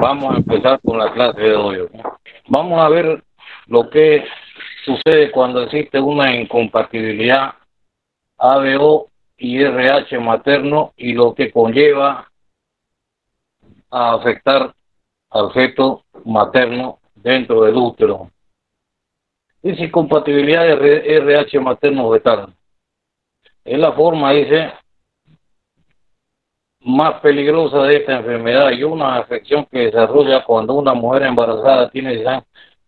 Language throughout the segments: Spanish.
Vamos a empezar con la clase de hoy. Vamos a ver lo que sucede cuando existe una incompatibilidad ABO y RH materno y lo que conlleva a afectar al feto materno dentro del útero. Dice incompatibilidad de RH materno fetal. Es la forma, dice, más peligrosa de esta enfermedad y una afección que desarrolla cuando una mujer embarazada tiene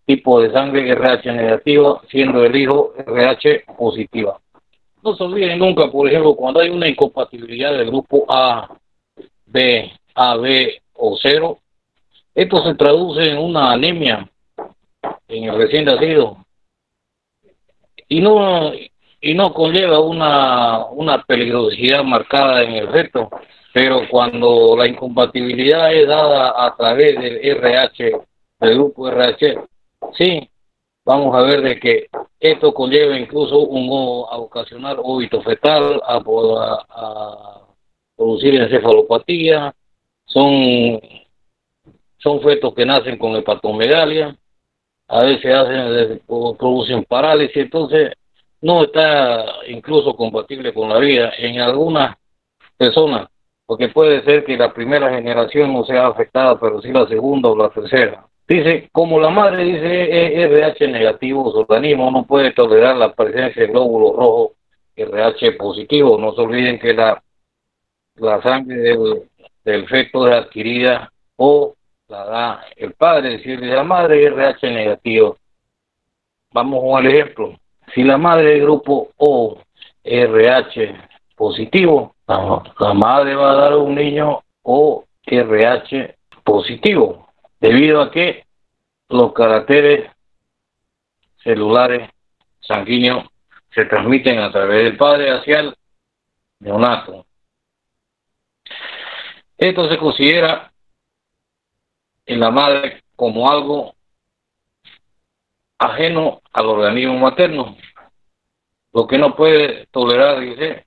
tipo de sangre RH negativa, siendo el hijo RH positiva. No se olviden nunca, por ejemplo, cuando hay una incompatibilidad del grupo A, B, AB o 0, esto se traduce en una anemia en el recién nacido y no conlleva una peligrosidad marcada en el feto, pero cuando la incompatibilidad es dada a través del RH, del grupo RH, sí, vamos a ver de que esto conlleva incluso a ocasionar óbito fetal, a producir encefalopatía, son fetos que nacen con hepatomegalia, a veces producen parálisis, entonces no está incluso compatible con la vida en algunas personas, porque puede ser que la primera generación no sea afectada, pero sí la segunda o la tercera. Dice, como la madre dice RH negativo, su organismo no puede tolerar la presencia de glóbulos rojos RH positivo. No se olviden que la sangre del feto es adquirida o la da el padre, es decir, la madre RH negativo. Vamos con el ejemplo. Si la madre del grupo O RH positivo, la madre va a dar un niño O RH positivo, debido a que los caracteres celulares sanguíneos se transmiten a través del padre hacia el neonato. Esto se considera en la madre como algo ajeno al organismo materno, lo que no puede tolerar, dice,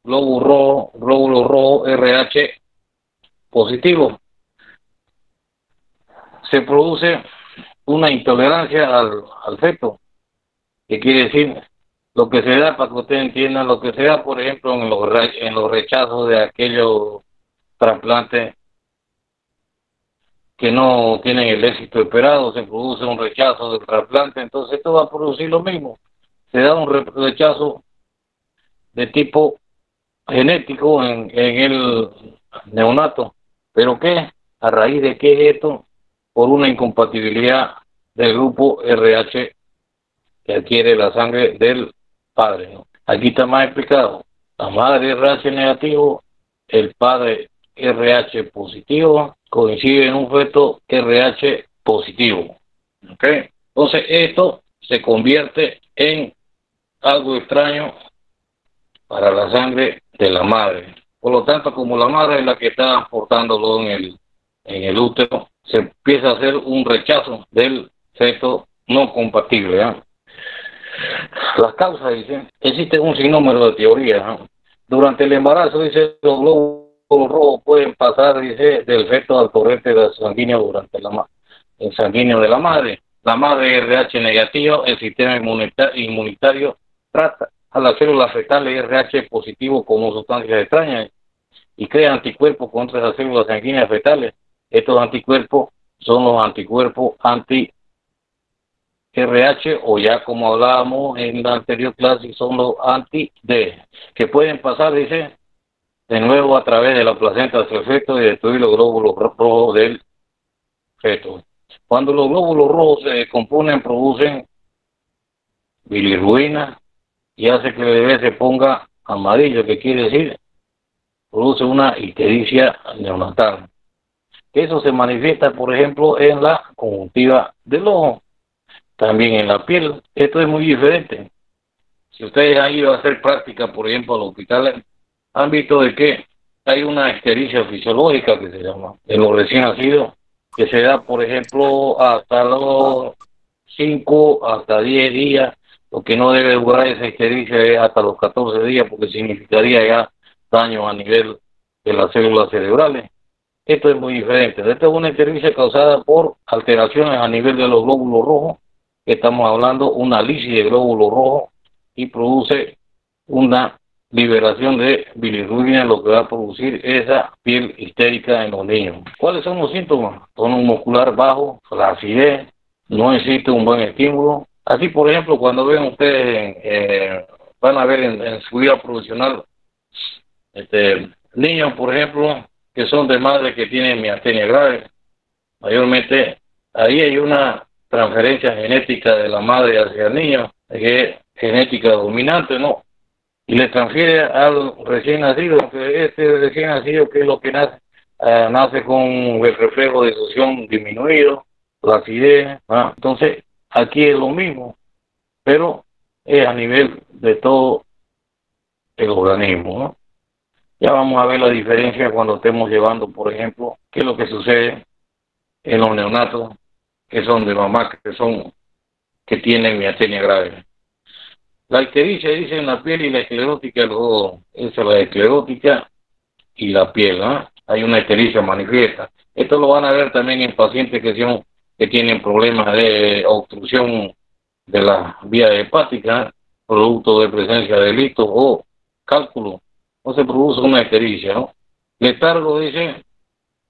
glóbulo rojo RH positivo. Se produce una intolerancia al feto, que quiere decir lo que se da, para que ustedes entiendan, lo que se da, por ejemplo, en los rechazos de aquellos trasplantes que no tienen el éxito esperado, se produce un rechazo del trasplante, entonces esto va a producir lo mismo. Se da un rechazo de tipo genético en el neonato, pero ¿qué? ¿A raíz de qué es esto? Por una incompatibilidad del grupo RH que adquiere la sangre del padre, ¿no? Aquí está más explicado. La madre RH negativo, el padre RH positivo, coincide en un feto RH positivo. ¿Okay? Entonces esto se convierte en algo extraño para la sangre de la madre. Por lo tanto, como la madre es la que está portándolo en el útero, se empieza a hacer un rechazo del feto no compatible, ¿eh? Las causas, dicen, existe un sinnúmero de teorías, ¿eh? Durante el embarazo, dice, los glóbulos rojos pueden pasar, dice, del feto al torrente sanguíneo durante el sanguíneo de la madre. La madre RH negativa, el sistema inmunitario trata a las células fetales RH positivo como sustancias extrañas y crea anticuerpos contra las células sanguíneas fetales. Estos anticuerpos son los anticuerpos anti-RH, o ya como hablábamos en la anterior clase, son los anti-D, que pueden pasar, dice, de nuevo a través de la placenta hacia el feto y destruir los glóbulos rojos del feto. Cuando los glóbulos rojos se descomponen, producen bilirrubina y hace que el bebé se ponga amarillo, que quiere decir, produce una ictericia neonatal. Eso se manifiesta, por ejemplo, en la conjuntiva del ojo, también en la piel. Esto es muy diferente. Si ustedes han ido a hacer práctica, por ejemplo, al hospital, han visto de que hay una ictericia fisiológica que se llama, en los recién nacidos, que se da, por ejemplo, hasta los 5, hasta 10 días. Lo que no debe durar esa ictericia es hasta los 14 días, porque significaría ya daño a nivel de las células cerebrales. Esto es muy diferente. Esta es una ictericia causada por alteraciones a nivel de los glóbulos rojos. Estamos hablando una lisis de glóbulos rojos y produce una liberación de bilirrubina, lo que va a producir esa piel histérica en los niños. ¿Cuáles son los síntomas? Tono muscular bajo, flacidez, no existe un buen estímulo. Así, por ejemplo, cuando ven ustedes, van a ver en su vida profesional, niños, por ejemplo, que son de madres que tienen miastenia grave. Mayormente, ahí hay una transferencia genética de la madre hacia el niño, que es genética dominante, ¿no? Y le transfiere al recién nacido, que este recién nacido, que es lo que nace, nace con el reflejo de succión disminuido, la acidez, ¿no? Entonces, aquí es lo mismo, pero es a nivel de todo el organismo, ¿no? Ya vamos a ver la diferencia cuando estemos llevando, por ejemplo, qué es lo que sucede en los neonatos que son de mamás que tienen miastenia grave. La ictericia dice en la piel y la esclerótica, luego esa es la esclerótica y la piel, ¿no? Hay una ictericia manifiesta. Esto lo van a ver también en pacientes que tienen problemas de obstrucción de la vía hepática, producto de presencia de litos o cálculo. No se produce una ictericia, ¿no? Letargo dice,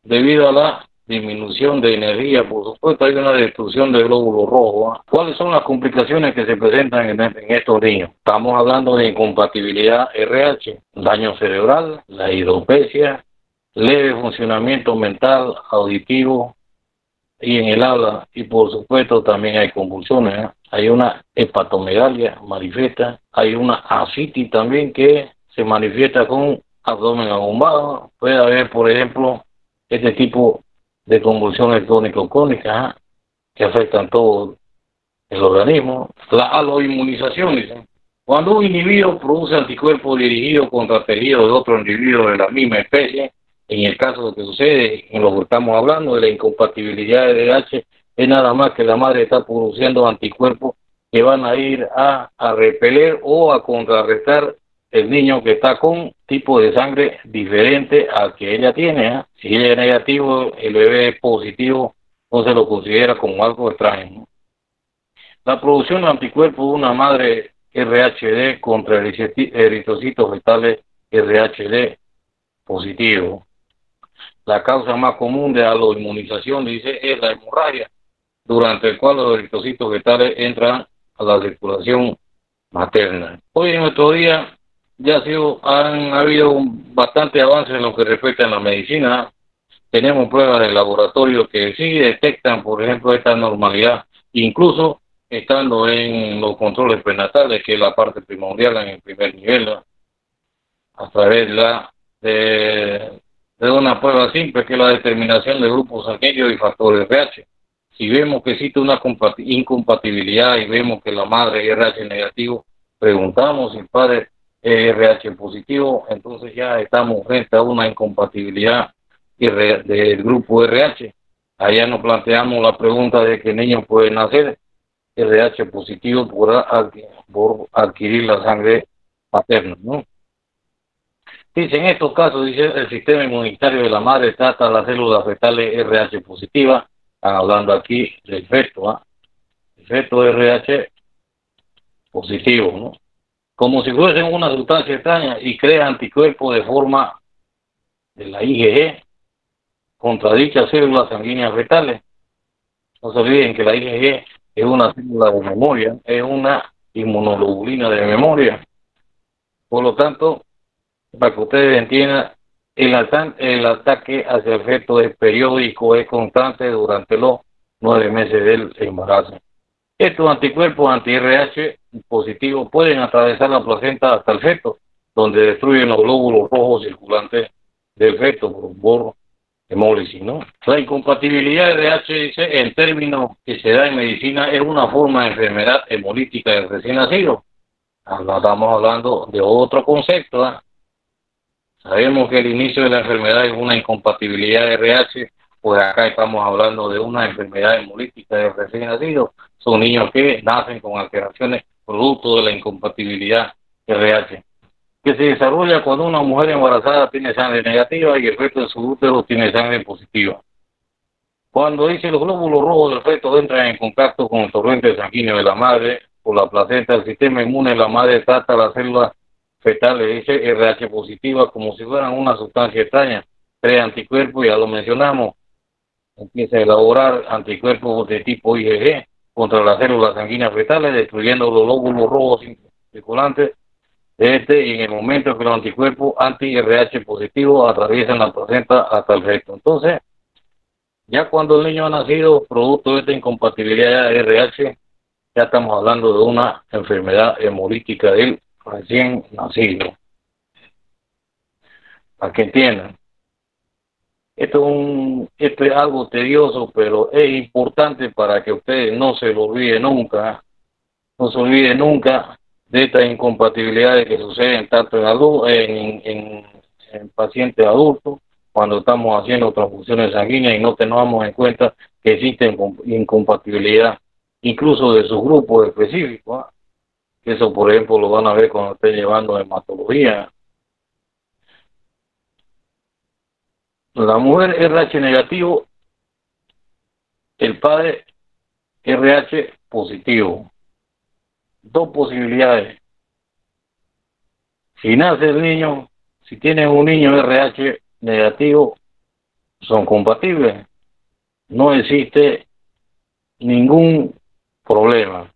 debido a la disminución de energía, por supuesto hay una destrucción del glóbulo rojo, ¿eh? ¿Cuáles son las complicaciones que se presentan en estos niños? Estamos hablando de incompatibilidad RH, daño cerebral, la hidropesia, leve funcionamiento mental, auditivo y en el habla, y por supuesto también hay convulsiones, ¿eh? Hay una hepatomegalia manifiesta, hay una ascitis también que se manifiesta con abdomen abombado. Puede haber, por ejemplo, este tipo de convulsiones tónico-cónicas, ¿eh? Que afectan todo el organismo. La aloinmunización, dicen. Cuando un individuo produce anticuerpos dirigidos contra tejidos de otro individuo de la misma especie, en el caso de que sucede, en lo que estamos hablando de la incompatibilidad de RH, es nada más que la madre está produciendo anticuerpos que van a ir a repeler o a contrarrestar el niño que está con tipo de sangre diferente al que ella tiene, ¿eh? Si ella es negativo, el bebé es positivo, no se lo considera como algo extraño, ¿no? La producción de anticuerpos de una madre RHD contra eritrocitos fetales RHD positivo. La causa más común de aloinmunización, dice, es la hemorragia, durante el cual los eritrocitos fetales entran a la circulación materna. Hoy en nuestro día ya han habido bastante avances en lo que respecta a la medicina. Tenemos pruebas de laboratorio que sí detectan, por ejemplo, esta normalidad, incluso estando en los controles prenatales, que es la parte primordial en el primer nivel, ¿no? A través de una prueba simple, que es la determinación de grupos sanguíneos y factores RH. Si vemos que existe una incompatibilidad y vemos que la madre es RH negativo, preguntamos si el padre es RH positivo, entonces ya estamos frente a una incompatibilidad del grupo RH. Allá nos planteamos la pregunta de que el niño puede nacer RH positivo por adquirir la sangre paterna, ¿no? Dice, en estos casos, dice, el sistema inmunitario de la madre trata las células fetales RH positivas. Están hablando aquí del feto, ¿ah? El feto RH positivo, ¿no? Como si fuesen una sustancia extraña y crea anticuerpos de forma de la IgG contra dichas células sanguíneas fetales. No se olviden que la IgG es una célula de memoria, es una inmunoglobulina de memoria. Por lo tanto, para que ustedes entiendan, el ataque hacia el feto es periódico, es constante durante los 9 meses del embarazo. Estos anticuerpos anti-RH positivos pueden atravesar la placenta hasta el feto, donde destruyen los glóbulos rojos circulantes del feto por hemólisis, ¿no? La incompatibilidad de RH, dice, en términos que se da en medicina, es una forma de enfermedad hemolítica del recién nacido. No estamos hablando de otro concepto, ¿eh? Sabemos que el inicio de la enfermedad es una incompatibilidad de RH, pues acá estamos hablando de una enfermedad hemolítica del recién nacido. Son niños que nacen con alteraciones producto de la incompatibilidad de RH. que se desarrolla cuando una mujer embarazada tiene sangre negativa y el feto de su útero tiene sangre positiva. Cuando dice los glóbulos rojos del feto entran en contacto con el torrente sanguíneo de la madre o la placenta, el sistema inmune de la madre trata a las células fetales, dice RH positiva, como si fueran una sustancia extraña, crea anticuerpos, ya lo mencionamos, empieza a elaborar anticuerpos de tipo IgG contra las células sanguíneas fetales, destruyendo los glóbulos rojos circulantes y en el momento que los anticuerpos anti-RH positivos atraviesan la placenta hasta el feto. Entonces, ya cuando el niño ha nacido, producto de esta incompatibilidad de RH, ya estamos hablando de una enfermedad hemolítica del recién nacido. Para que entiendan. Esto es algo tedioso, pero es importante para que ustedes no se lo olviden nunca. No se olviden nunca de estas incompatibilidades que suceden tanto en pacientes adultos, cuando estamos haciendo transfusiones sanguíneas y no tenemos en cuenta que existen incompatibilidad, incluso de sus grupos específicos. Eso, por ejemplo, lo van a ver cuando estén llevando hematología. La mujer RH negativo, el padre RH positivo. Dos posibilidades. Si nace el niño, si tienen un niño RH negativo, son compatibles. No existe ningún problema.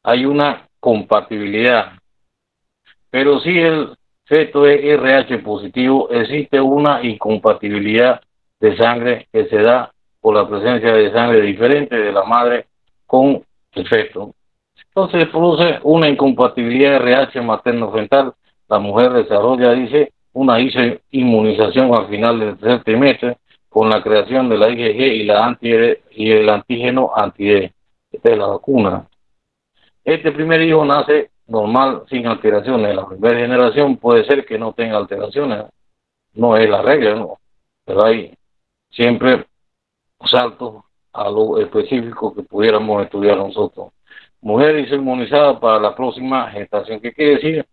Hay una compatibilidad. Pero si el feto es RH positivo, existe una incompatibilidad de sangre que se da por la presencia de sangre diferente de la madre con el feto. Entonces se produce una incompatibilidad de RH materno-fetal. La mujer desarrolla, dice, una inmunización al final del tercer trimestre con la creación de la IgG y el antígeno anti-D. Esta es la vacuna. Este primer hijo nace normal, sin alteraciones. La primera generación puede ser que no tenga alteraciones. No es la regla, ¿no? Pero hay siempre saltos a lo específico que pudiéramos estudiar nosotros. Mujer inmunizada para la próxima gestación. ¿Qué quiere decir?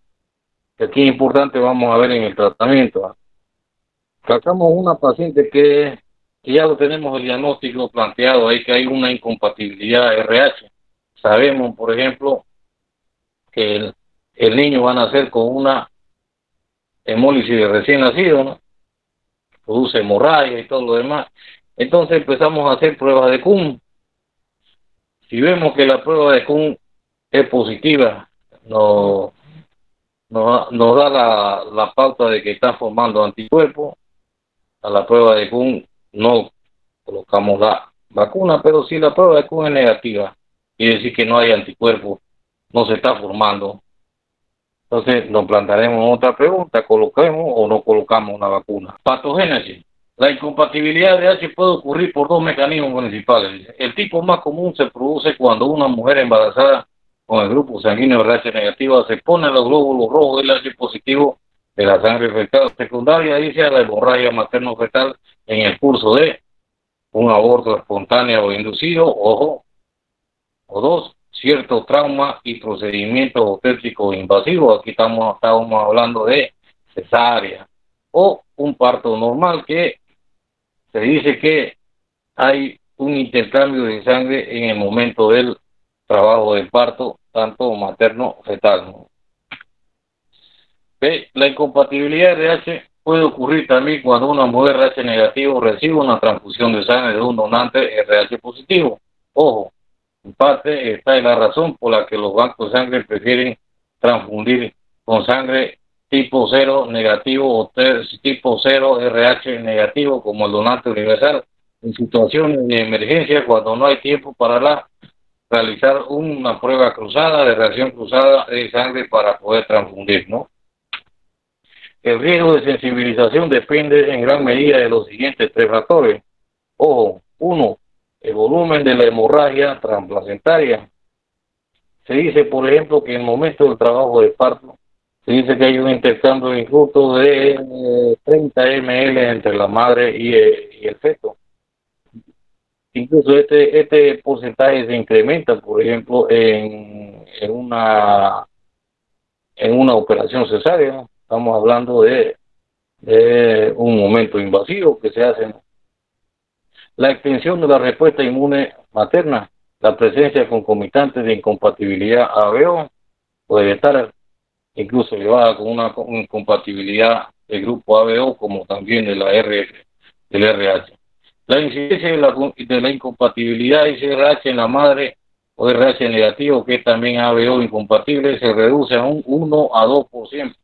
Que aquí es importante, vamos a ver en el tratamiento. Tratamos una paciente que ya lo tenemos el diagnóstico planteado ahí, que hay una incompatibilidad RH. Sabemos, por ejemplo, que el niño va a nacer con una hemólisis de recién nacido, ¿no? Produce hemorragia y todo lo demás. Entonces empezamos a hacer pruebas de Kuhn. Si vemos que la prueba de Kuhn es positiva, nos da la pauta de que está formando anticuerpos. A la prueba de Kuhn no colocamos la vacuna, pero si la prueba de Kuhn es negativa, quiere decir que no hay anticuerpos, no se está formando. Entonces nos plantearemos otra pregunta: ¿colocamos o no colocamos una vacuna? Patogénesis. La incompatibilidad de RH puede ocurrir por dos mecanismos principales. El tipo más común se produce cuando una mujer embarazada con el grupo sanguíneo RH negativa se pone los glóbulos rojos del RH positivo de la sangre fetal. Secundaria dice a la hemorragia materno-fetal en el curso de un aborto espontáneo o inducido, ojo, o dos, cierto trauma y procedimientos obstétricos invasivos. Aquí estamos hablando de cesárea o un parto normal, que se dice que hay un intercambio de sangre en el momento del trabajo del parto, tanto materno-fetal, ¿no? La incompatibilidad de RH puede ocurrir también cuando una mujer RH negativo recibe una transfusión de sangre de un donante RH positivo. Ojo, en parte esta es la razón por la que los bancos de sangre prefieren transfundir con sangre tipo 0 negativo o tipo 0 RH negativo como el donante universal en situaciones de emergencia, cuando no hay tiempo para realizar una prueba cruzada, de reacción cruzada de sangre para poder transfundir, ¿no? El riesgo de sensibilización depende en gran medida de los siguientes tres factores. Ojo, uno, el volumen de la hemorragia transplacentaria. Se dice, por ejemplo, que en el momento del trabajo de parto, se dice que hay un intercambio de injusto de 30 ml entre la madre y el feto. Incluso este porcentaje se incrementa, por ejemplo, en una operación cesárea. estamos hablando de un momento invasivo que se hace, ¿no? La extensión de la respuesta inmune materna, la presencia concomitante de incompatibilidad ABO puede estar incluso llevada con una incompatibilidad del grupo ABO como también de la del RH. La incidencia de la incompatibilidad ICRH en la madre o RH negativo, que es también ABO incompatible, se reduce a un 1 a 2%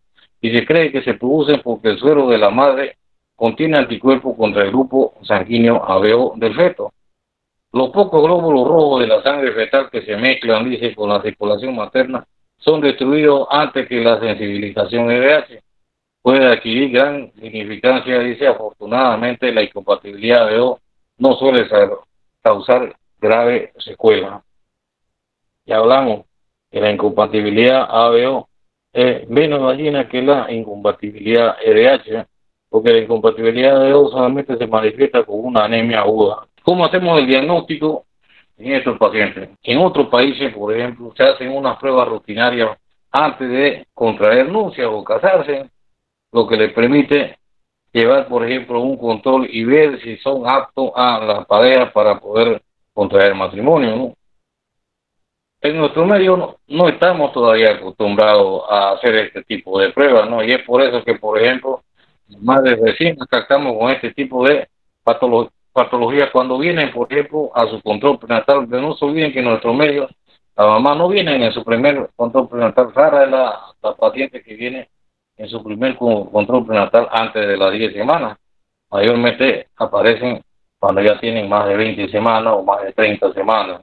y se cree que se producen porque el suero de la madre contiene anticuerpos contra el grupo sanguíneo ABO del feto. Los pocos glóbulos rojos de la sangre fetal que se mezclan, dice, con la circulación materna, son destruidos antes que la sensibilización RH puede adquirir gran significancia, dice. Afortunadamente la incompatibilidad ABO no suele causar grave secuela. Ya hablamos que la incompatibilidad ABO es menos dañina que la incompatibilidad RH, porque la incompatibilidad ABO solamente se manifiesta con una anemia aguda. ¿Cómo hacemos el diagnóstico en estos pacientes? En otros países, por ejemplo, se hacen unas pruebas rutinarias antes de contraer nupcias o casarse, lo que les permite llevar, por ejemplo, un control y ver si son aptos a las parejas para poder contraer matrimonio, ¿no? En nuestro medio no estamos todavía acostumbrados a hacer este tipo de pruebas, ¿no? Y es por eso que, por ejemplo, más de recién tratamos con este tipo de patologías cuando vienen, por ejemplo, a su control prenatal. Pero no se olviden que en nuestro medio la mamá no viene en su primer control prenatal. Rara es la paciente que viene en su primer control prenatal antes de las 10 semanas. Mayormente aparecen cuando ya tienen más de 20 semanas o más de 30 semanas,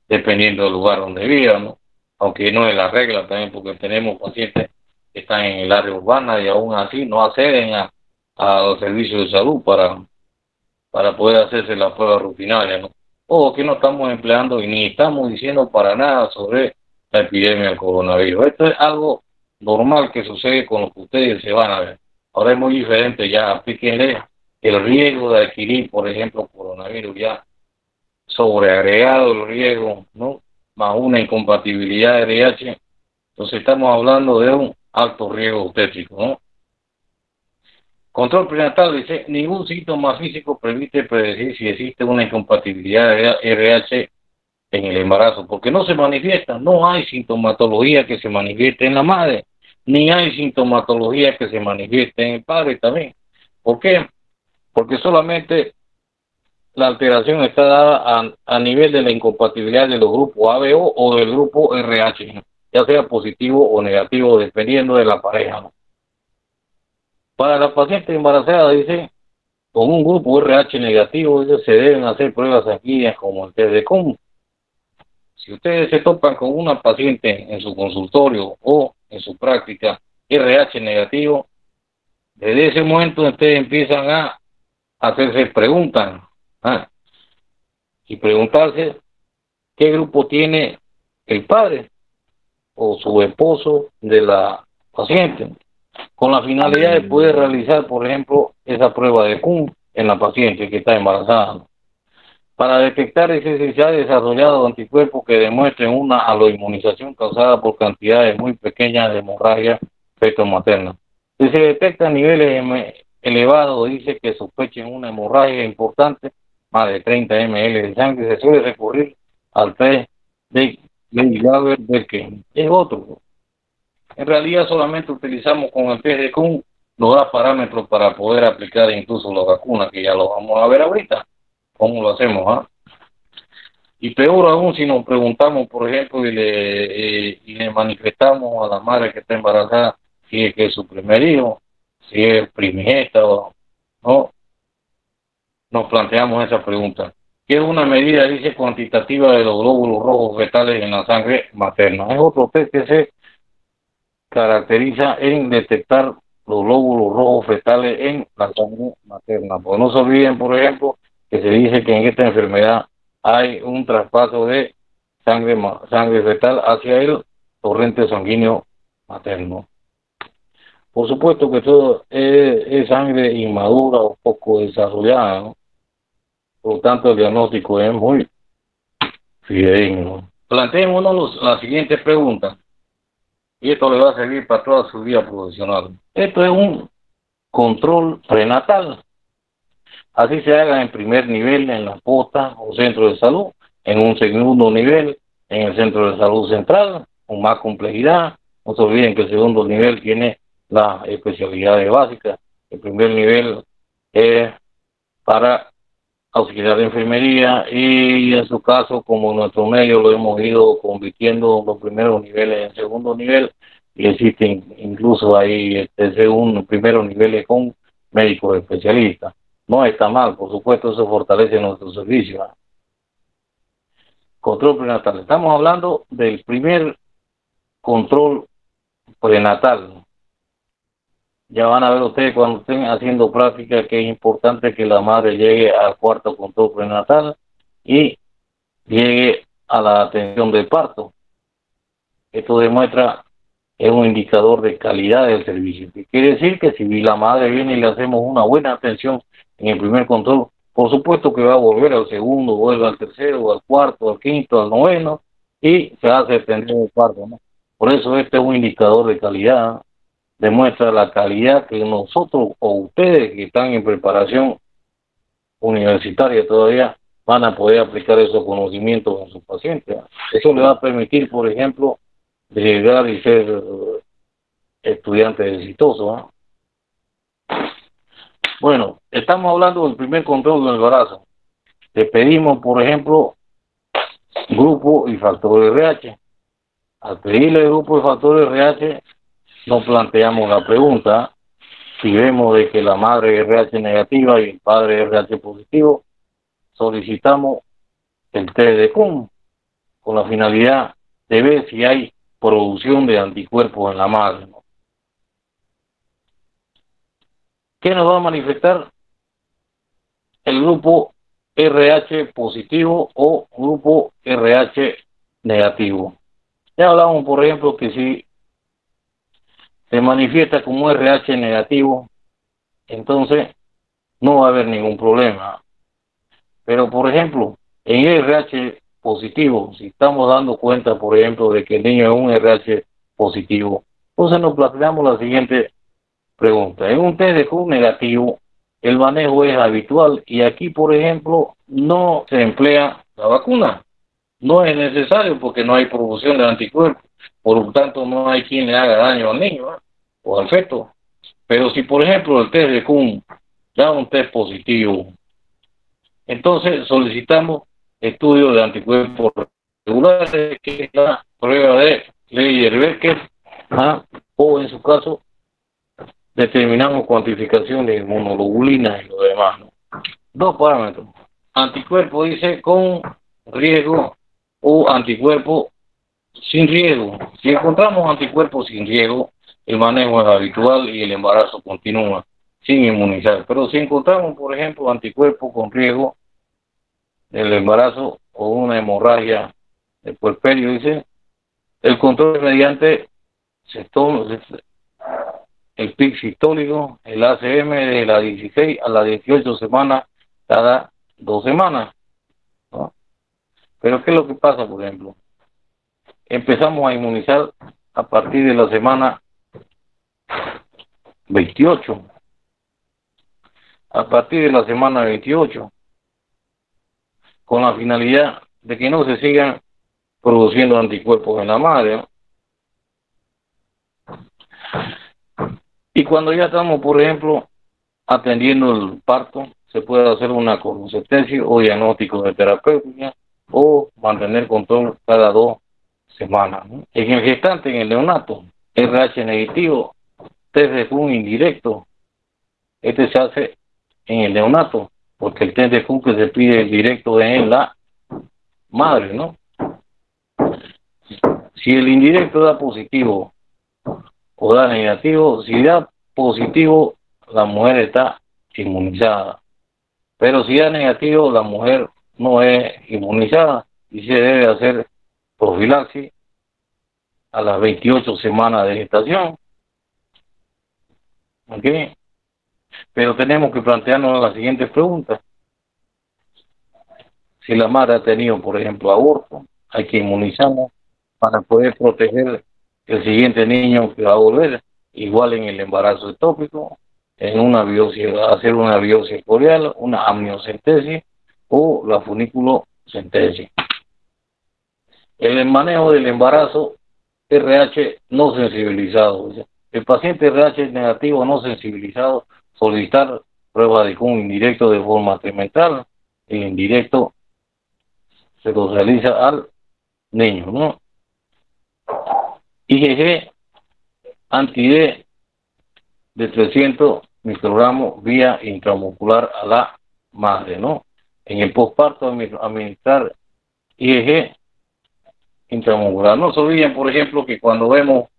dependiendo del lugar donde vivan, ¿no? Aunque no es la regla también, porque tenemos pacientes que están en el área urbana y aún así no acceden a los servicios de salud para poder hacerse la prueba rutinaria, ¿no? O que no estamos empleando y ni estamos diciendo para nada sobre la epidemia del coronavirus. Esto es algo normal que sucede con lo que ustedes se van a ver. Ahora es muy diferente, ya aplíquenle el riesgo de adquirir, por ejemplo, coronavirus, ya sobreagregado el riesgo, ¿no? Más una incompatibilidad de RH. Entonces estamos hablando de un alto riesgo obstétrico, ¿no? Control prenatal dice, ningún síntoma físico permite predecir si existe una incompatibilidad de RH en el embarazo, porque no se manifiesta, no hay sintomatología que se manifieste en la madre, ni hay sintomatología que se manifieste en el padre también. ¿Por qué? Porque solamente la alteración está dada a nivel de la incompatibilidad de los grupos ABO o del grupo RH, ya sea positivo o negativo, dependiendo de la pareja, ¿no? Para la paciente embarazada, dice, con un grupo RH negativo, dice, se deben hacer pruebas sanguíneas como el test de Coombs. Si ustedes se topan con una paciente en su consultorio o en su práctica RH negativo, desde ese momento ustedes empiezan a hacerse preguntas, ¿ah? Y preguntarse qué grupo tiene el padre o su esposo de la paciente, con la finalidad de poder realizar, por ejemplo, esa prueba de Coombs en la paciente que está embarazada. Para detectar es esencial desarrollar anticuerpos que demuestren una aloinmunización causada por cantidades muy pequeñas de hemorragia feto-materna. Si se detectan niveles elevados, dice que sospechen una hemorragia importante, más de 30 ml de sangre, se suele recurrir al test de Gallagher-Berke. Es otro. En realidad solamente utilizamos con el test de Coombs, nos da parámetros para poder aplicar incluso la vacuna, que ya lo vamos a ver ahorita. ¿Cómo lo hacemos? ¿Ah? Y peor aún si nos preguntamos, por ejemplo, y le manifestamos a la madre que está embarazada si es que es su primer hijo, si es primigesta o no, nos planteamos esa pregunta. ¿Qué es una medida, dice, cuantitativa de los glóbulos rojos fetales en la sangre materna? Es otro test que se caracteriza en detectar los glóbulos rojos fetales en la sangre materna. Pues no se olviden, por ejemplo, que se dice que en esta enfermedad hay un traspaso de sangre fetal hacia el torrente sanguíneo materno. Por supuesto que todo es sangre inmadura o poco desarrollada, ¿no? Por lo tanto, el diagnóstico es muy fidedigno. Planteémonos la siguiente pregunta. y esto le va a servir para toda su vida profesional. Esto es un control prenatal. Así se haga en primer nivel en la posta o centro de salud, en un segundo nivel en el centro de salud central, con más complejidad. No se olviden que el segundo nivel tiene las especialidades básicas. El primer nivel es para auxiliar de enfermería y en su caso, como en nuestro medio lo hemos ido convirtiendo los primeros niveles en segundo nivel, y existen incluso ahí segundo, primeros niveles con médicos especialistas. No está mal, por supuesto, eso fortalece nuestro servicio. Control prenatal. Estamos hablando del primer control prenatal. Ya van a ver ustedes cuando estén haciendo práctica que es importante que la madre llegue al cuarto control prenatal y llegue a la atención del parto. Esto demuestra, es un indicador de calidad del servicio. Que quiere decir que si la madre viene y le hacemos una buena atención en el primer control, por supuesto que va a volver al segundo, vuelve al tercero, al cuarto, al quinto, al noveno y se hace atender el parto, ¿no? Por eso este es un indicador de calidad, demuestra la calidad que nosotros o ustedes que están en preparación universitaria todavía van a poder aplicar esos conocimientos en sus pacientes. Eso le va a permitir, por ejemplo, llegar y ser estudiante exitoso, ¿no? Bueno, estamos hablando del primer control del embarazo. Le pedimos, por ejemplo, grupo y factor RH. Al pedirle el grupo y factor RH, nos planteamos la pregunta: si vemos de que la madre es RH negativa y el padre es RH positivo, solicitamos el test de Kuhn con la finalidad de ver si hay producción de anticuerpos en la madre, ¿no? ¿Qué nos va a manifestar el grupo RH positivo o grupo RH negativo? Ya hablamos, por ejemplo, que si se manifiesta como RH negativo, entonces no va a haber ningún problema. Pero, por ejemplo, en RH positivo, si estamos dando cuenta, por ejemplo, de que el niño es un RH positivo, entonces nos planteamos la siguiente pregunta: en un test de Q negativo, el manejo es habitual y aquí, por ejemplo, no se emplea la vacuna. No es necesario porque no hay producción de anticuerpos, por lo tanto no hay quien le haga daño al niño, ¿eh? O al feto. Pero si, por ejemplo, el test de Q da un test positivo, entonces solicitamos estudio de anticuerpos regulares, que es la prueba de Leyer-Becker, o en su caso determinamos cuantificación de inmunoglobulina y lo demás, ¿no? Dos parámetros: anticuerpo, dice, con riesgo o anticuerpo sin riesgo. Si encontramos anticuerpos sin riesgo, el manejo es habitual y el embarazo continúa sin inmunizar. Pero si encontramos, por ejemplo, anticuerpos con riesgo del embarazo o una hemorragia del puerperio, dice, el control mediante el PIC sistólico, el ACM, de la 16 a la 18 semanas cada 2 semanas, ¿no? Pero ¿qué es lo que pasa, por ejemplo? Empezamos a inmunizar a partir de la semana 28. A partir de la semana 28, con la finalidad de que no se sigan produciendo anticuerpos en la madre, ¿no? Y cuando ya estamos, por ejemplo, atendiendo el parto, se puede hacer una colonceptesis o diagnóstico de terapéutica o mantener control cada 2 semanas, ¿no? En el gestante, en el neonato, RH negativo, test de Kuhn indirecto. Este se hace en el neonato, porque el test de Kuhn que se pide directo es en la madre, ¿no? Si el indirecto da positivo o da negativo, si da positivo, la mujer está inmunizada. Pero si da negativo, la mujer no es inmunizada y se debe hacer profilaxis a las 28 semanas de gestación. ¿Ok? Pero tenemos que plantearnos las siguientes preguntas. Si la madre ha tenido, por ejemplo, aborto, hay que inmunizarla para poder proteger el siguiente niño que va a volver, igual en el embarazo ectópico, en una biopsia, hacer una biopsia corial, una amniocentesis o la funiculocentesis. El manejo del embarazo RH no sensibilizado. El paciente RH negativo no sensibilizado solicitar prueba de cum indirecto de forma trimestral. El indirecto se lo realiza al niño, ¿no? IgG anti-D de 300 microgramos vía intramuscular a la madre, ¿no? En el posparto administrar IgG intramuscular. No se olviden, por ejemplo, que cuando vemos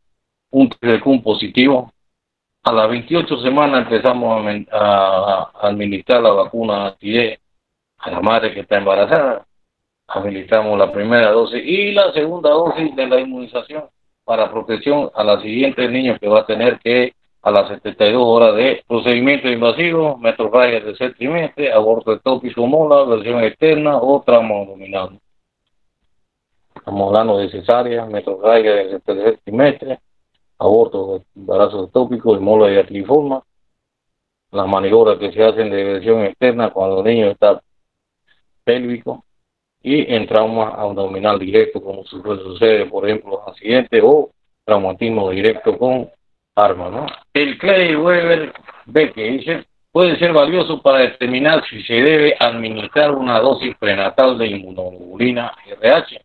un TDCUM positivo, a las 28 semanas empezamos a administrar la vacuna anti-D a la madre que está embarazada. Administramos la primera dosis y la segunda dosis de la inmunización para protección a la siguiente niño que va a tener que a las 72 horas de procedimiento invasivo, metrorragia de tercer trimestre, aborto ectópico mola, versión externa o trauma abdominal. Estamos hablando de cesárea, metrorragia del tercer trimestre, aborto, embarazo ectópico, de mola y atriforma, las maniobras que se hacen de versión externa cuando el niño está pélvico, y en trauma abdominal directo, como sucede, por ejemplo, accidente o traumatismo directo con arma, ¿no? El Clay-Weber B que dice, puede ser valioso para determinar si se debe administrar una dosis prenatal de inmunoglobulina RH.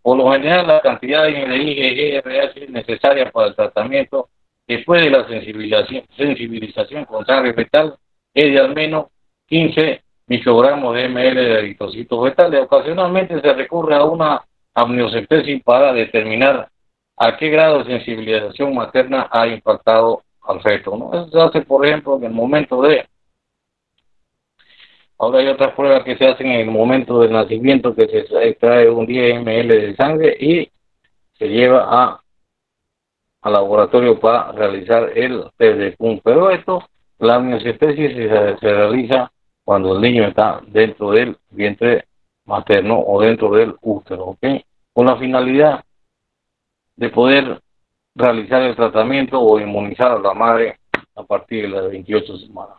Por lo general, la cantidad de IgG RH necesaria para el tratamiento después de la sensibilización con sangre fetal es de al menos 15 microgramos de ml de eritrocitos fetales. Ocasionalmente se recurre a una amniocentesis para determinar a qué grado de sensibilización materna ha impactado al feto, ¿no? Eso se hace, por ejemplo, en el momento de... Ahora hay otras pruebas que se hacen en el momento del nacimiento, que se extrae un 10 ml de sangre y se lleva al laboratorio para realizar el test de CUM. Pero esto, la amniocentesis se realiza cuando el niño está dentro del vientre materno o dentro del útero, ¿ok? Con la finalidad de poder realizar el tratamiento o inmunizar a la madre a partir de las 28 semanas.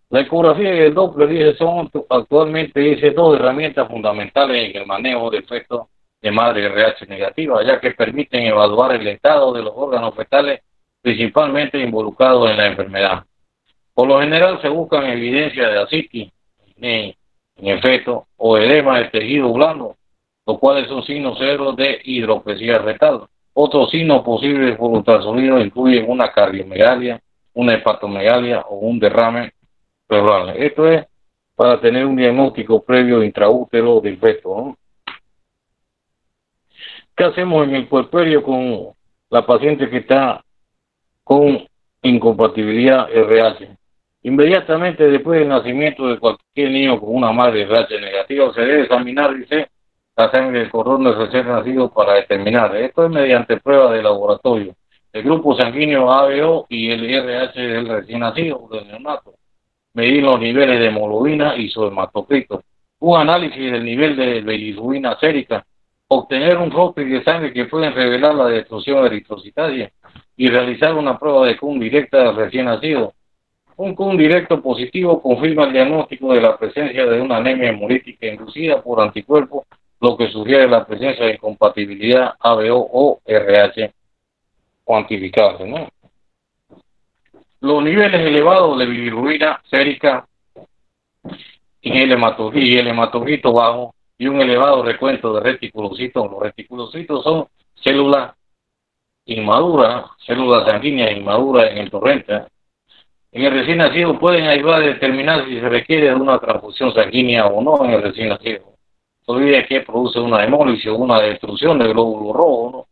La ecografía y el Doppler son actualmente dos herramientas fundamentales en el manejo de efectos de madre RH negativa, ya que permiten evaluar el estado de los órganos fetales principalmente involucrados en la enfermedad. Por lo general se buscan evidencias de ascitis en el feto o edema del tejido blando, los cuales son signos severos de hidropesía fetal. Otros signos posibles por ultrasonido incluyen una cardiomegalia, una hepatomegalia o un derrame cerebral. Esto es para tener un diagnóstico previo intraútero del feto, ¿no? ¿Qué hacemos en el puerperio con la paciente que está con incompatibilidad RH? Inmediatamente después del nacimiento de cualquier niño con una madre RH negativa, se debe examinar, dice, la sangre del cordón del recién nacido para determinar. Esto es mediante pruebas de laboratorio. El grupo sanguíneo ABO y el RH del recién nacido, del neonato. Medir los niveles de hemoglobina y su hematocrito. Un análisis del nivel de bilirrubina sérica. Obtener un rótulo de sangre que pueden revelar la destrucción eritrocitaria y realizar una prueba de CUM directa del recién nacido. Un CUM directo positivo confirma el diagnóstico de la presencia de una anemia hemolítica inducida por anticuerpos, lo que sugiere la presencia de incompatibilidad ABO o RH cuantificable, ¿no? Los niveles elevados de bilirrubina sérica y el hematocrito bajo y un elevado recuento de reticulocitos. Los reticulocitos son células inmaduras, células sanguíneas inmaduras en el torrente. En el recién nacido pueden ayudar a determinar si se requiere de una transfusión sanguínea o no en el recién nacido. No olvide que produce una hemólisis o una destrucción del glóbulo rojo, ¿no?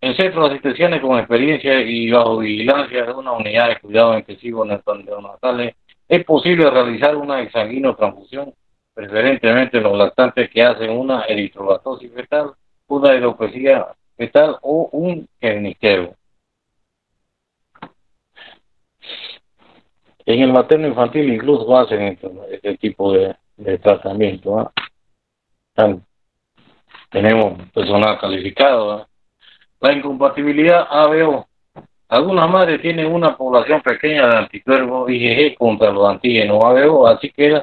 En centros asistenciales con experiencia y bajo vigilancia de una unidad de cuidado intensivo neonatales, es posible realizar una exsanguinotransfusión, preferentemente en los lactantes que hacen una eritrolactosis fetal, una hidropesía fetal o un gerniqueo. En el materno infantil incluso hacen este tipo de tratamiento, ¿eh? Tenemos personal calificado, ¿eh? La incompatibilidad ABO. Algunas madres tienen una población pequeña de anticuerpos IgG contra los antígenos ABO, así que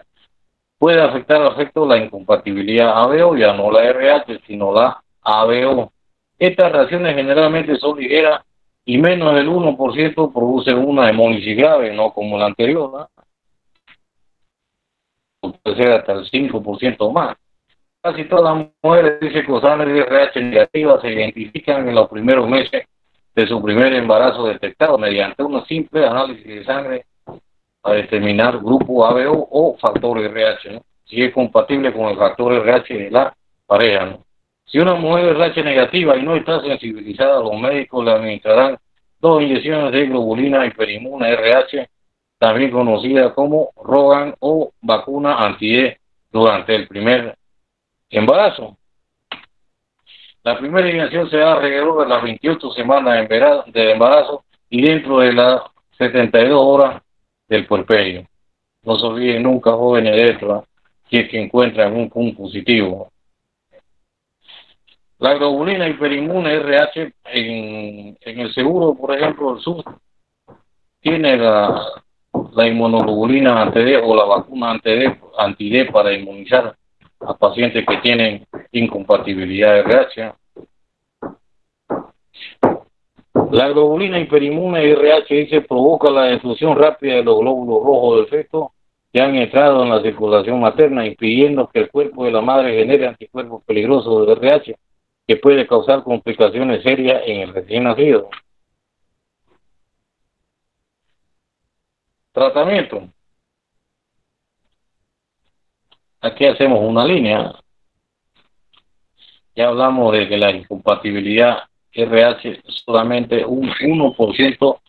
puede afectar al efecto la incompatibilidad ABO, ya no la RH, sino la ABO. Estas reacciones generalmente son ligeras y menos del 1% producen una hemólisis grave, no como la anterior, ¿no? Puede ser hasta el 5% más. Casi todas las mujeres dicen con sangre RH negativa se identifican en los primeros meses de su primer embarazo detectado mediante un simple análisis de sangre para determinar grupo ABO o factor RH, ¿no? Si es compatible con el factor RH de la pareja, ¿no? Si una mujer es RH negativa y no está sensibilizada, los médicos le administrarán 2 inyecciones de globulina hiperimuna RH, también conocida como Rogan o vacuna anti-E, durante el primer embarazo. La primera inyección se da alrededor de las 28 semanas de embarazo y dentro de las 72 horas del puerperio. No se olviden nunca, jóvenes de esto, si es que encuentran un punto positivo. La globulina hiperimune RH en el seguro, por ejemplo, el SUS, tiene la inmunoglobulina anti-D o la vacuna anti-D para inmunizar a pacientes que tienen incompatibilidad RH. La globulina hiperimune RH dice provoca la destrucción rápida de los glóbulos rojos del feto que han entrado en la circulación materna, impidiendo que el cuerpo de la madre genere anticuerpos peligrosos de RH, que puede causar complicaciones serias en el recién nacido. Tratamiento. Aquí hacemos una línea. Ya hablamos de que la incompatibilidad RH solamente un 1%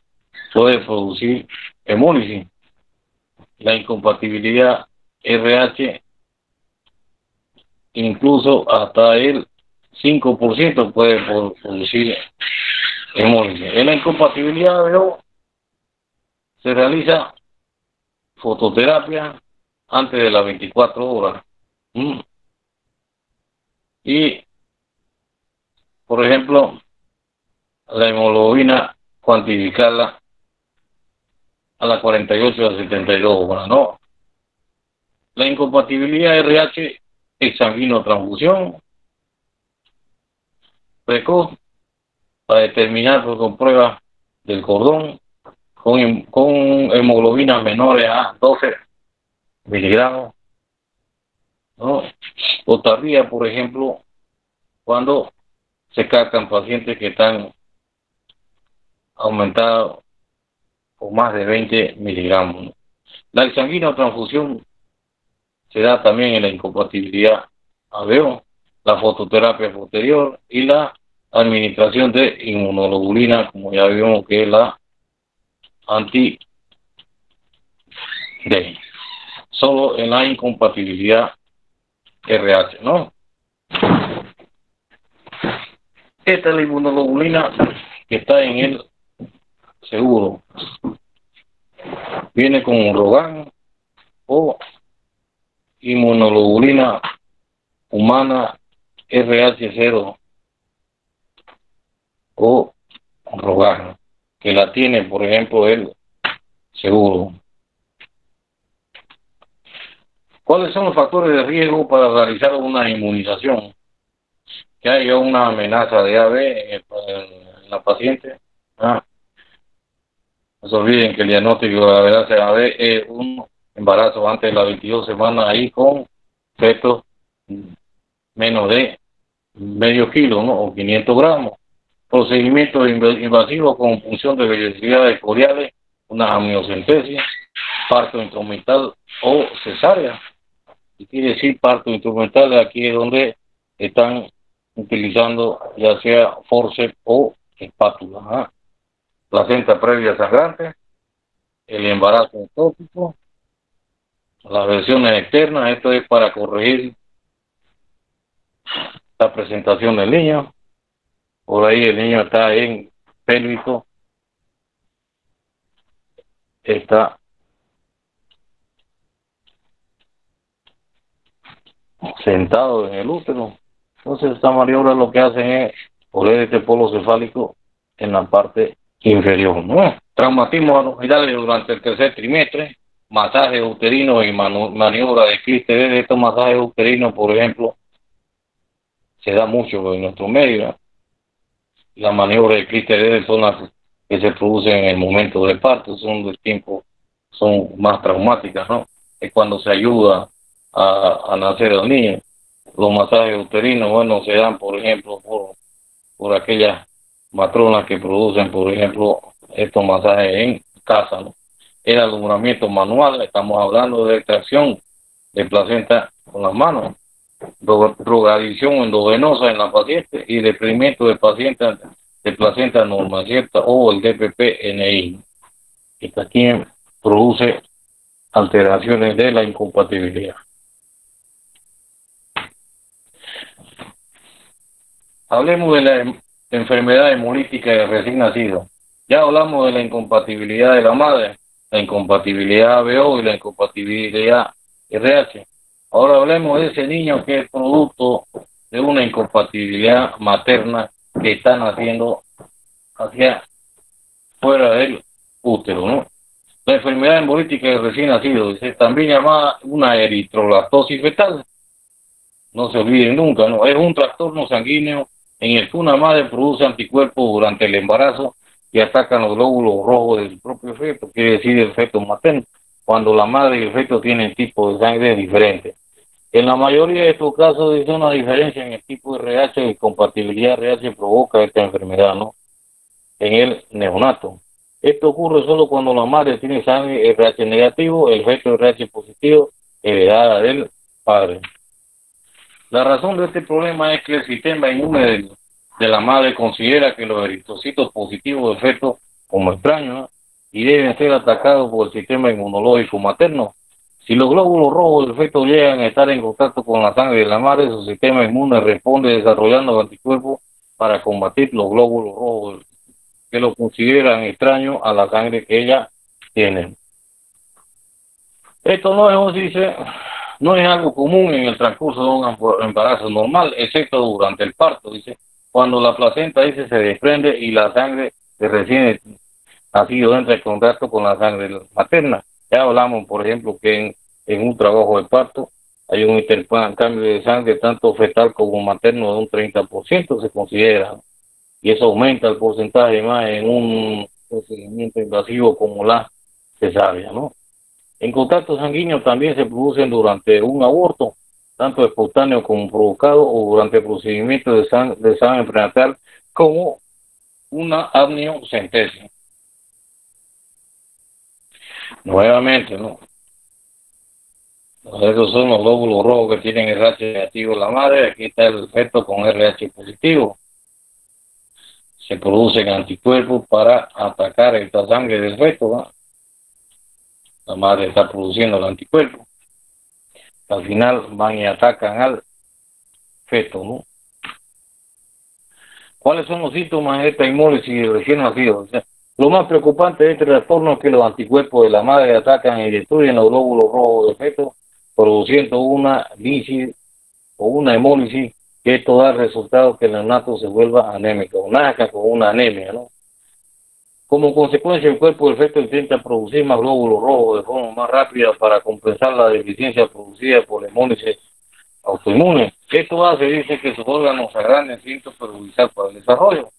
puede producir hemólisis. La incompatibilidad RH incluso hasta el 5% puede producir hemólisis. En la incompatibilidad ABO se realiza fototerapia antes de las 24 horas. Y, por ejemplo, la hemoglobina cuantificarla a las 48 a 72 horas, ¿no? La incompatibilidad RH es sanguino-transfusión precoz para determinar con pruebas del cordón con hemoglobinas menores a 12 miligramos, ¿no? O tardía, por ejemplo, cuando se captan pacientes que están aumentados con más de 20 miligramos, ¿no? La sanguino-transfusión se da también en la incompatibilidad ABO, la fototerapia posterior y la administración de inmunoglobulina, como ya vimos que es la anti-D. Solo en la incompatibilidad RH, ¿no? Esta es la inmunoglobulina que está en el seguro. Viene con un Rogan o inmunoglobulina humana RH0 o Rogan, que la tiene, por ejemplo, el seguro. ¿Cuáles son los factores de riesgo para realizar una inmunización? Que haya una amenaza de AB en la paciente. No se olviden que el diagnóstico de la amenaza de AB es un embarazo antes de las 22 semanas ahí con fetos menos de medio kilo, ¿no? O 500 gramos. Procedimientos invasivos con punción de vellosidades coriales, una amniocentesis, parto instrumental o cesárea. Y quiere decir parto instrumental, aquí es donde están utilizando ya sea forceps o espátula. Placenta previa sangrante, el embarazo ectópico, las versiones externas, esto es para corregir la presentación del niño. Por ahí el niño está en pélvico, está sentado en el útero. Entonces esta maniobra lo que hacen es por este polo cefálico en la parte inferior, ¿no? Traumatismo abdominales durante el tercer trimestre, masajes uterinos y maniobra de Clistedes. De estos masajes uterinos, por ejemplo, se da mucho en nuestro medio, ¿no? Las maniobras de Clistedes son las que se producen en el momento del parto, son del tiempo, son más traumáticas, ¿no? Es cuando se ayuda a nacer el niño. Los masajes uterinos, bueno, se dan, por ejemplo, por aquellas matronas que producen, por ejemplo, estos masajes en casa, ¿no? El alumbramiento manual, estamos hablando de extracción de placenta con las manos, drogadicción endovenosa en la paciente y deprimimiento de placenta normal cierta o el DPP-NI, que también produce alteraciones de la incompatibilidad. Hablemos de la enfermedad hemolítica del recién nacido. Ya hablamos de la incompatibilidad de la madre, la incompatibilidad ABO y la incompatibilidad RH. Ahora hablemos de ese niño que es producto de una incompatibilidad materna que está naciendo hacia fuera del útero, ¿no? La enfermedad hemolítica del recién nacido, también llamada una eritrolactosis fetal. No se olviden nunca, ¿no? Es un trastorno sanguíneo en el que una madre produce anticuerpos durante el embarazo y atacan los glóbulos rojos del propio feto, quiere decir el feto materno, cuando la madre y el feto tienen tipos de sangre diferentes. En la mayoría de estos casos es una diferencia en el tipo de RH y compatibilidad RH provoca esta enfermedad, ¿no? En el neonato. Esto ocurre solo cuando la madre tiene sangre RH negativo, el feto RH positivo, heredada del padre. La razón de este problema es que el sistema inmune de la madre considera que los eritrocitos positivos del feto como extraños, ¿no? Y deben ser atacados por el sistema inmunológico materno. Si los glóbulos rojos del feto llegan a estar en contacto con la sangre de la madre, su sistema inmune responde desarrollando anticuerpos para combatir los glóbulos rojos que lo consideran extraños a la sangre que ella tiene. Esto no es algo común en el transcurso de un embarazo normal, excepto durante el parto, dice, cuando la placenta, dice, se desprende y la sangre de recién nacido entra en contacto con la sangre materna. Ya hablamos, por ejemplo, que en un trabajo de parto hay un intercambio de sangre tanto fetal como materno de un 30%, se considera, ¿no? Y eso aumenta el porcentaje más en un procedimiento invasivo como la cesárea, ¿no? En contacto sanguíneo también se producen durante un aborto, tanto espontáneo como provocado, o durante el procedimiento de examen prenatal como una amniocentesis. Nuevamente, ¿no? Esos son los glóbulos rojos que tienen RH negativo en la madre. Aquí está el feto con RH positivo. Se producen anticuerpos para atacar esta sangre del feto, ¿no? La madre está produciendo el anticuerpo. Al final van y atacan al feto, ¿no? ¿Cuáles son los síntomas de esta hemólisis de recién nacido? O sea, lo más preocupante de este trastorno es que los anticuerpos de la madre atacan y destruyen los glóbulos rojos del feto, produciendo una lisis o una hemólisis, que esto da el resultado que el neonato se vuelva anémico, nazca con una anemia, ¿no? Como consecuencia, el cuerpo del feto intenta producir más glóbulos rojos de forma más rápida para compensar la deficiencia producida por la hemólisis autoinmune. Esto hace, dice, que sus órganos se agranden sin perjudicar para el desarrollo.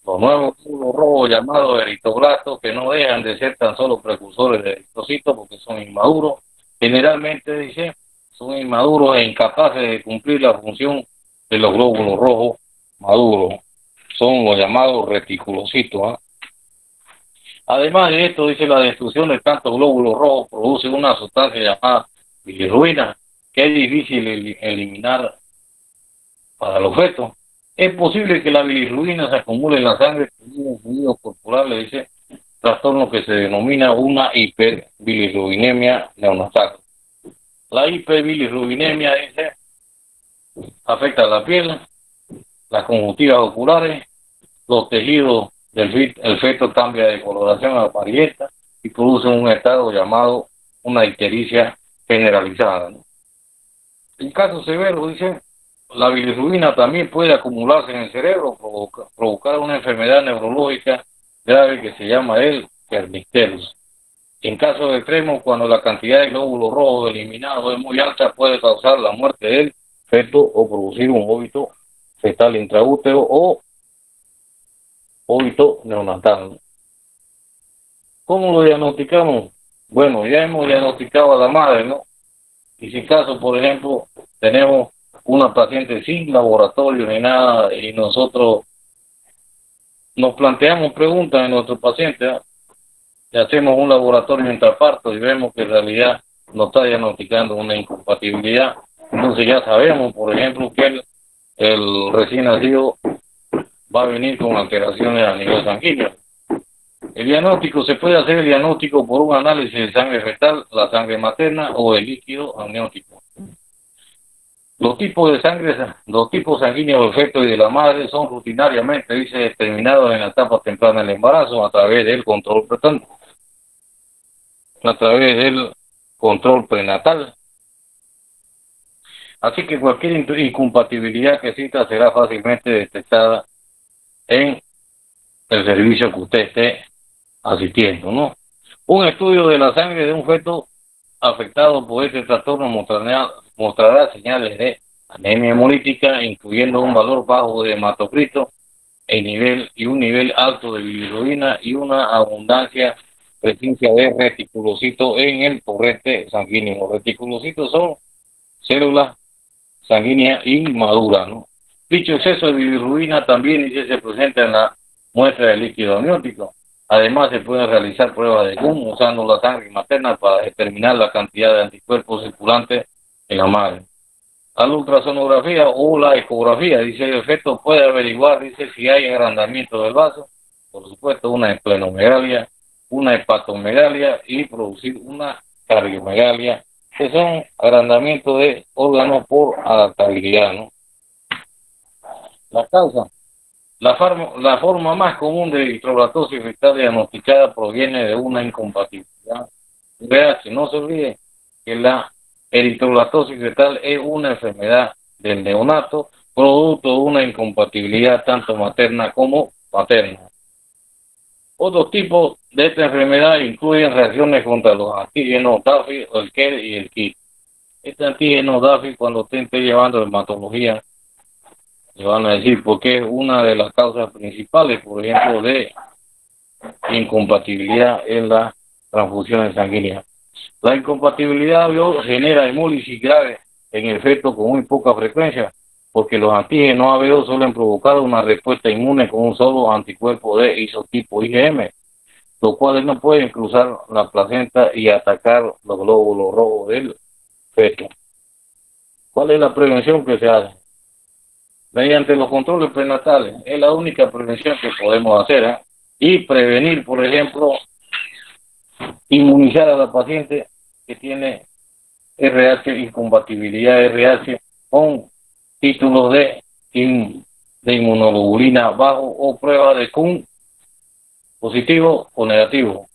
Los nuevos glóbulos rojos llamados eritroblastos, que no dejan de ser tan solo precursores de eritrocitos porque son inmaduros, generalmente, dice, son inmaduros e incapaces de cumplir la función de los glóbulos rojos maduros. Son los llamados reticulocitos, ¿eh? Además de esto, dice, la destrucción de tantos glóbulos rojos produce una sustancia llamada bilirrubina, que es difícil eliminar para los fetos. Es posible que la bilirrubina se acumule en la sangre en fluidos corporales, dice, trastorno que se denomina una hiperbilirrubinemia neonatal. La hiperbilirrubinemia, dice, afecta a la piel, las conjuntivas oculares, los tejidos el feto cambia de coloración amarillenta y produce un estado llamado una ictericia generalizada, ¿no? En caso severo, dice, la bilirrubina también puede acumularse en el cerebro, provocar una enfermedad neurológica grave que se llama el kernicterus. En casos extremos, cuando la cantidad de glóbulos rojos eliminados es muy alta, puede causar la muerte del feto o producir un óbito fetal intraútero o óbito neonatal. ¿Cómo lo diagnosticamos? Bueno, ya hemos diagnosticado a la madre, ¿no? Y si caso, por ejemplo, tenemos una paciente sin laboratorio ni nada y nosotros nos planteamos preguntas en nuestro paciente, ¿eh? Y hacemos un laboratorio intraparto y vemos que en realidad nos está diagnosticando una incompatibilidad. Entonces ya sabemos, por ejemplo, que el recién nacido va a venir con alteraciones a nivel sanguíneo. El diagnóstico se puede hacer el diagnóstico por un análisis de sangre fetal, la sangre materna o el líquido amniótico. Los tipos sanguíneos del feto y de la madre son rutinariamente determinados en la etapa temprana del embarazo a través del control prenatal. Así que cualquier incompatibilidad que exista será fácilmente detectada en el servicio que usted esté asistiendo, ¿no? Un estudio de la sangre de un feto afectado por este trastorno mostrará señales de anemia hemolítica, incluyendo un valor bajo de hematocrito un nivel alto de bilirrubina y una abundancia presencia de reticulocitos en el torrente sanguíneo. Los reticulocitos son células sanguíneas inmaduras, ¿no? Dicho exceso de bilirrubina también se presenta en la muestra de líquido amniótico. Además, se pueden realizar pruebas de GUM usando la sangre materna para determinar la cantidad de anticuerpos circulantes en la madre. A la ultrasonografía o la ecografía, dice el feto puede averiguar, dice, si hay agrandamiento del vaso, por supuesto una esplenomegalia, una hepatomegalia y producir una cardiomegalia, que son agrandamientos de órganos por adaptabilidad, ¿no? La causa. La forma más común de eritroblastosis fetal diagnosticada proviene de una incompatibilidad RH. No se olvide que la eritroblastosis fetal es una enfermedad del neonato, producto de una incompatibilidad tanto materna como paterna. Otros tipos de esta enfermedad incluyen reacciones contra los antígenos DAFI, el KER y el KIT. Este antígeno DAFI, cuando usted esté llevando hematología, le van a decir porque es una de las causas principales, por ejemplo, de incompatibilidad en las transfusiones sanguíneas. La incompatibilidad genera hemólisis grave en el feto con muy poca frecuencia, porque los antígenos ABO suelen provocar una respuesta inmune con un solo anticuerpo de isotipo IgM, los cuales no pueden cruzar la placenta y atacar los glóbulos rojos del feto. ¿Cuál es la prevención que se hace? Mediante los controles prenatales, es la única prevención que podemos hacer, ¿eh? Y prevenir, por ejemplo, inmunizar a la paciente que tiene RH, incompatibilidad RH, con títulos de inmunoglobulina bajo o prueba de CUM positivo o negativo.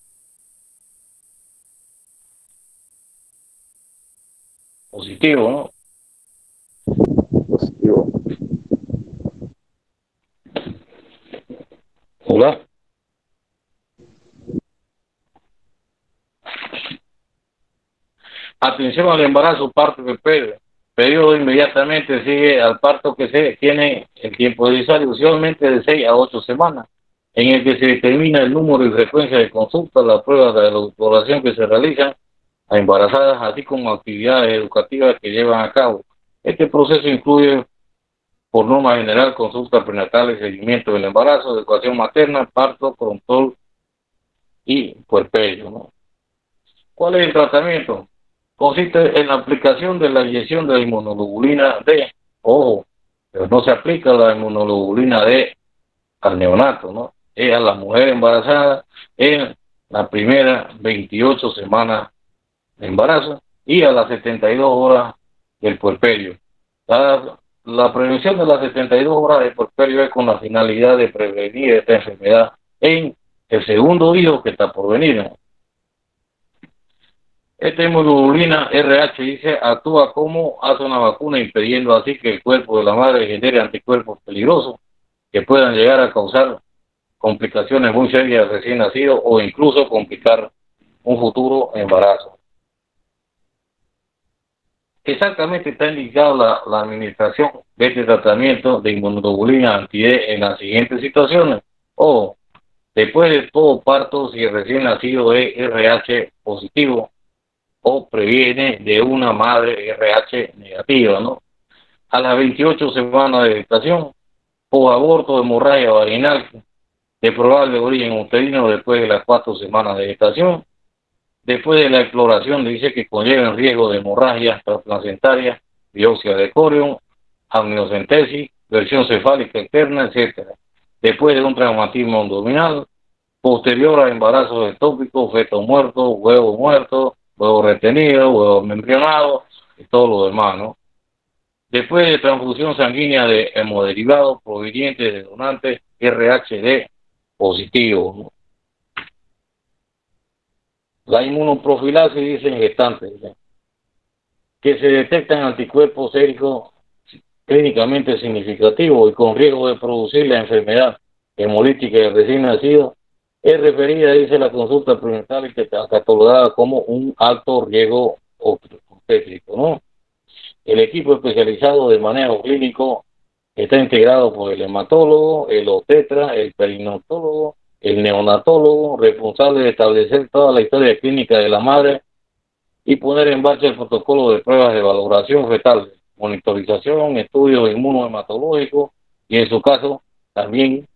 Positivo, ¿no? Positivo. Hola. Atención al embarazo, parto del periodo inmediatamente sigue al parto que se tiene el tiempo de disario, usualmente de 6 a 8 semanas, en el que se determina el número y frecuencia de consultas, las pruebas de la exploración que se realizan a embarazadas, así como actividades educativas que llevan a cabo. Este proceso incluye, por norma general, consultas prenatales, seguimiento del embarazo, educación materna, parto, control y puerperio, ¿no? ¿Cuál es el tratamiento? Consiste en la aplicación de la inyección de la inmunoglobulina D. Ojo, pero no se aplica la inmunoglobulina D al neonato, ¿no? Es a la mujer embarazada en la primera 28 semanas de embarazo y a las 72 horas del puerperio. La prevención de las 72 horas del puerperio es con la finalidad de prevenir esta enfermedad en el segundo hijo que está por venir, ¿no? Esta inmunoglobulina RH dice actúa como hace una vacuna, impidiendo así que el cuerpo de la madre genere anticuerpos peligrosos que puedan llegar a causar complicaciones muy serias al recién nacido o incluso complicar un futuro embarazo. Exactamente está indicado la administración de este tratamiento de inmunoglobulina anti-D en las siguientes situaciones. O después de todo parto, si el recién nacido es RH positivo, o previene de una madre RH negativa, ¿no? A las 28 semanas de gestación, o aborto de hemorragia vaginal de probable origen uterino después de las 4 semanas de gestación, después de la exploración dice que conlleva el riesgo de hemorragia transplacentaria, biopsia de corión, amniocentesis, versión cefálica externa, etcétera. Después de un traumatismo abdominal, posterior a embarazos ectópicos, feto muerto, huevo retenido, huevo embrionado y todo lo demás, ¿no? Después de transfusión sanguínea de hemoderivados provenientes de donantes RHD positivos, ¿no? La inmunoprofilaxis dice en gestantes, ¿sí?, que se detectan anticuerpos séricos clínicamente significativos y con riesgo de producir la enfermedad hemolítica del recién nacido, es referida, dice la consulta prenatal, y que está catalogada como un alto riesgo obstétrico, ¿no? El equipo especializado de manejo clínico está integrado por el hematólogo, el obstetra, el perinatólogo, el neonatólogo, responsable de establecer toda la historia clínica de la madre y poner en marcha el protocolo de pruebas de valoración fetal, monitorización, estudios inmunohematológicos y en su caso también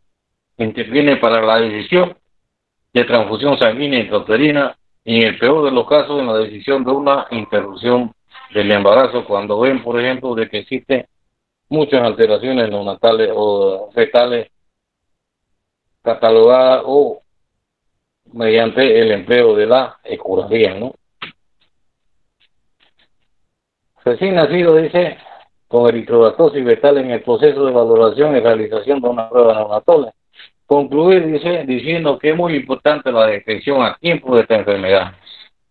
interviene para la decisión de transfusión sanguínea intrauterina y en el peor de los casos en la decisión de una interrupción del embarazo cuando ven, por ejemplo, de que existen muchas alteraciones neonatales o fetales catalogadas o mediante el empleo de la ecografía, ¿no? Recién nacido, dice, con eritroblastosis fetal en el proceso de valoración y realización de una prueba neonatal. Concluir, dice, diciendo que es muy importante la detección a tiempo de esta enfermedad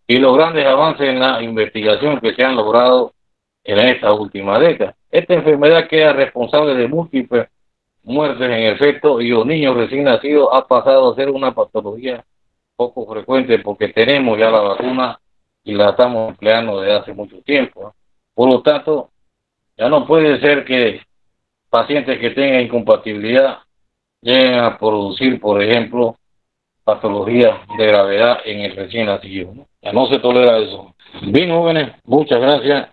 y los grandes avances en la investigación que se han logrado en esta última década. Esta enfermedad queda responsable de múltiples muertes en el feto y los niños recién nacidos ha pasado a ser una patología poco frecuente porque tenemos ya la vacuna y la estamos empleando desde hace mucho tiempo, ¿no? Por lo tanto, ya no puede ser que pacientes que tengan incompatibilidad lleguen a producir, por ejemplo, patologías de gravedad en el recién nacido, ¿no? Ya no se tolera eso. Bien, jóvenes, muchas gracias.